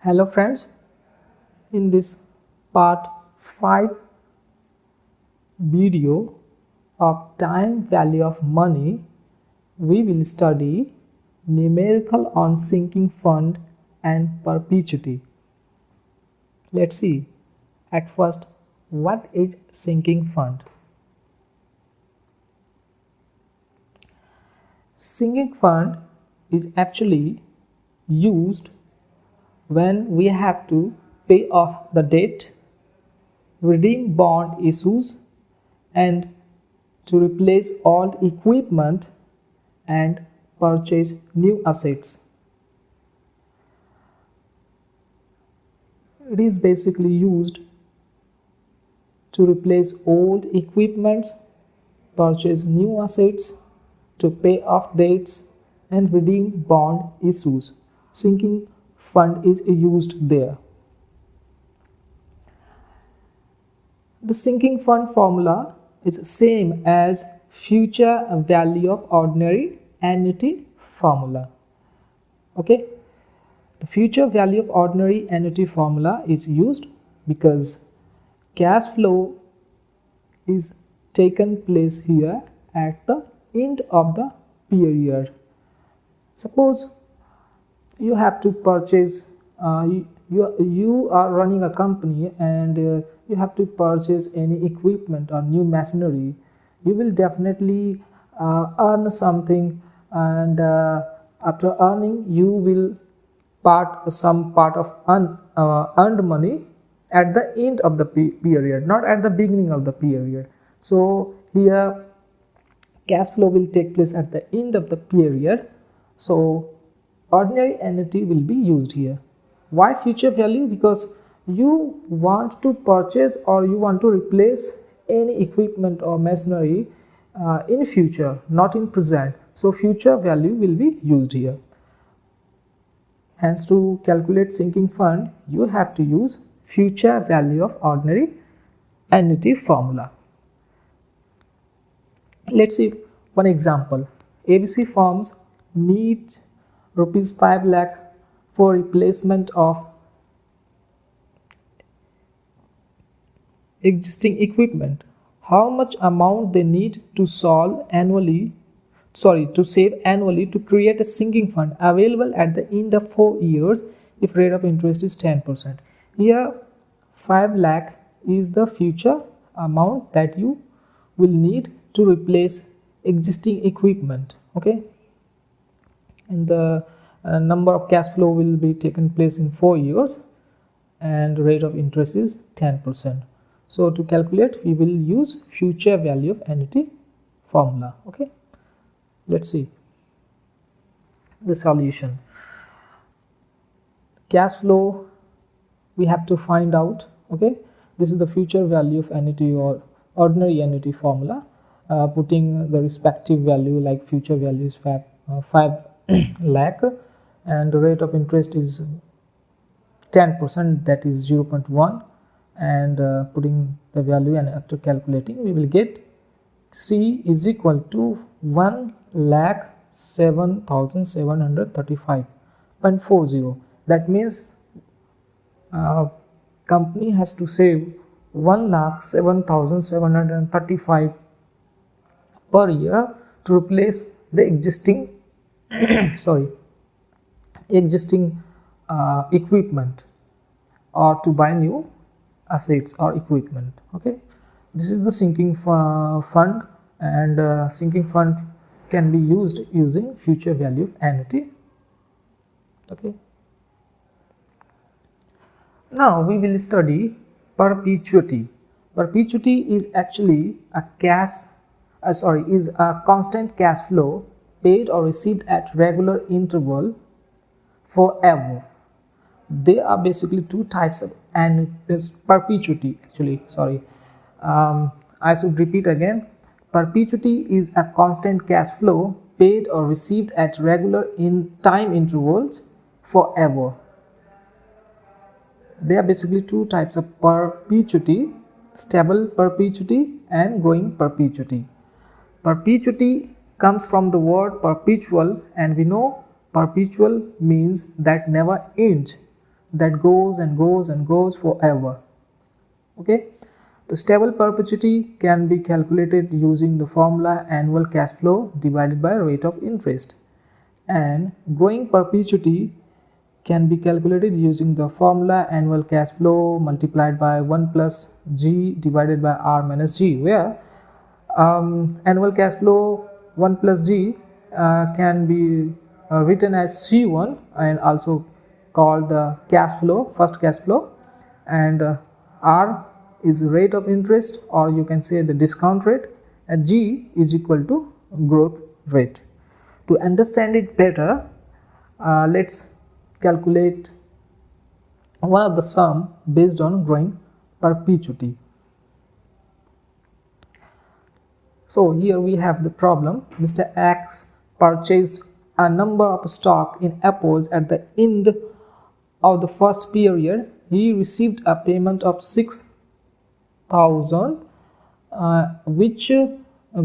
Hello friends, in this part 5 video of time value of money, we will study numerical on sinking fund and perpetuity. Let's see at first what is sinking fund. Sinking fund is actually used when we have to pay off the debt, redeem bond issues, and to replace old equipment and purchase new assets. It is basically used to replace old equipment, purchase new assets, to pay off debts, and redeem bond issues. Sinking fund is used there. The sinking fund formula is same as future value of ordinary annuity formula. Okay, the future value of ordinary annuity formula is used because cash flow is taken place here at the end of the period. Suppose you have to purchase, you are running a company and you have to purchase any equipment or new machinery. You will definitely earn something, and after earning you will some part of earned money at the end of the period, not at the beginning of the period. So here cash flow will take place at the end of the period. So ordinary annuity will be used here. Why future value? Because you want to purchase or you want to replace any equipment or machinery in future, not in present. So future value will be used here. Hence, to calculate sinking fund, you have to use future value of ordinary annuity formula. Let's see one example. ABC firms need rupees 5 lakh for replacement of existing equipment. How much amount they need to save annually to create a sinking fund available at the end of 4 years if rate of interest is 10%. Here 5 lakh is the future amount that you will need to replace existing equipment. Okay, and the number of cash flow will be taken place in 4 years and rate of interest is 10%. So to calculate we will use future value of annuity formula. Okay, let's see the solution. Cash flow we have to find out. Okay, this is the future value of annuity or ordinary annuity formula, putting the respective value, like future value is 5 lakh and the rate of interest is 10%, that is 0.1, and putting the value and after calculating we will get C is equal to 1,07,735.40. that means company has to save 1,07,735 per year to replace the existing equipment or to buy new assets or equipment. Okay, this is the sinking fund, and sinking fund can be used using future value of annuity. Okay, now we will study perpetuity. Perpetuity is actually a constant cash flow paid or received at regular interval forever. There are basically two types of perpetuity. I should repeat again. Perpetuity is a constant cash flow paid or received at regular time intervals forever. There are basically two types of perpetuity: stable perpetuity and growing perpetuity. Perpetuity comes from the word perpetual, and we know perpetual means that never ends. that goes and goes and goes forever. Okay, the stable perpetuity can be calculated using the formula annual cash flow divided by rate of interest, and growing perpetuity can be calculated using the formula annual cash flow multiplied by 1 plus G divided by R minus G, where annual cash flow 1 plus G can be written as C1 and also called the cash flow, first cash flow, and R is rate of interest, or you can say the discount rate, and G is equal to growth rate. To understand it better, let's calculate one of the sum based on growing perpetuity. So here we have the problem. Mr. X purchased a number of stock in Apples at the end of the first period. He received a payment of 6,000, which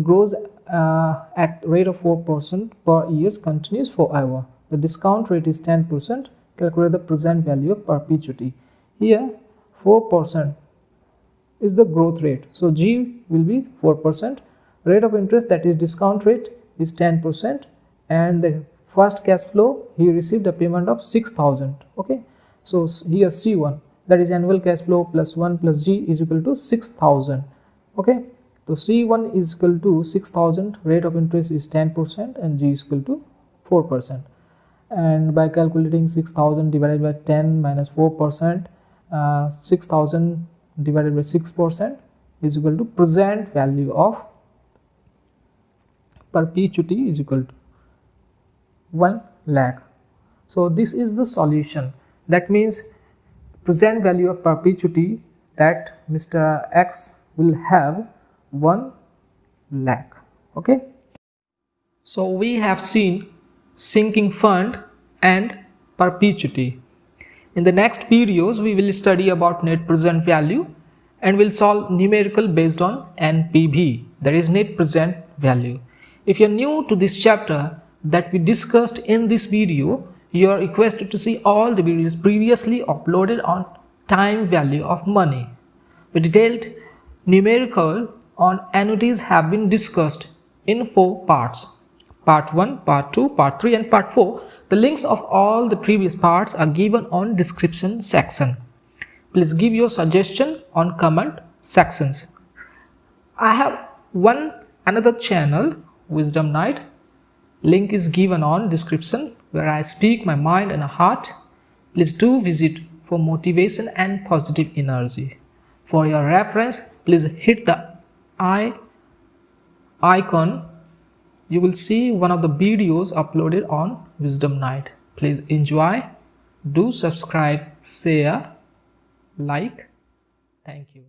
grows at rate of 4% per year, continues forever. The discount rate is 10%. Calculate the present value of perpetuity. Here 4% is the growth rate, so G will be 4%. Rate of interest, that is discount rate, is 10%, and the first cash flow, he received a payment of 6,000. Okay, so here C1, that is annual cash flow plus 1 plus G is equal to 6,000. Okay, so C1 is equal to 6,000, rate of interest is 10%, and G is equal to 4%. And by calculating 6,000 divided by 10 minus 4%, 6,000 divided by 6% is equal to present value of perpetuity is equal to 1 lakh. So this is the solution. That means present value of perpetuity that Mr. X will have 1 lakh. Okay, so we have seen sinking fund and perpetuity. In the next videos we will study about net present value and will solve numerical based on NPV, that is net present value. If you are new to this chapter that we discussed in this video, you are requested to see all the videos previously uploaded on time value of money. The detailed numerical on annuities have been discussed in 4 parts. Part 1, Part 2, Part 3 and Part 4. The links of all the previous parts are given on description section. Please give your suggestion on comment sections. I have another channel, Wisdom Night. Link is given on description, where I speak my mind and heart. Please do visit for motivation and positive energy. For your reference, please hit the icon. You will see one of the videos uploaded on Wisdom Night. Please enjoy. Do subscribe, share, like. Thank you.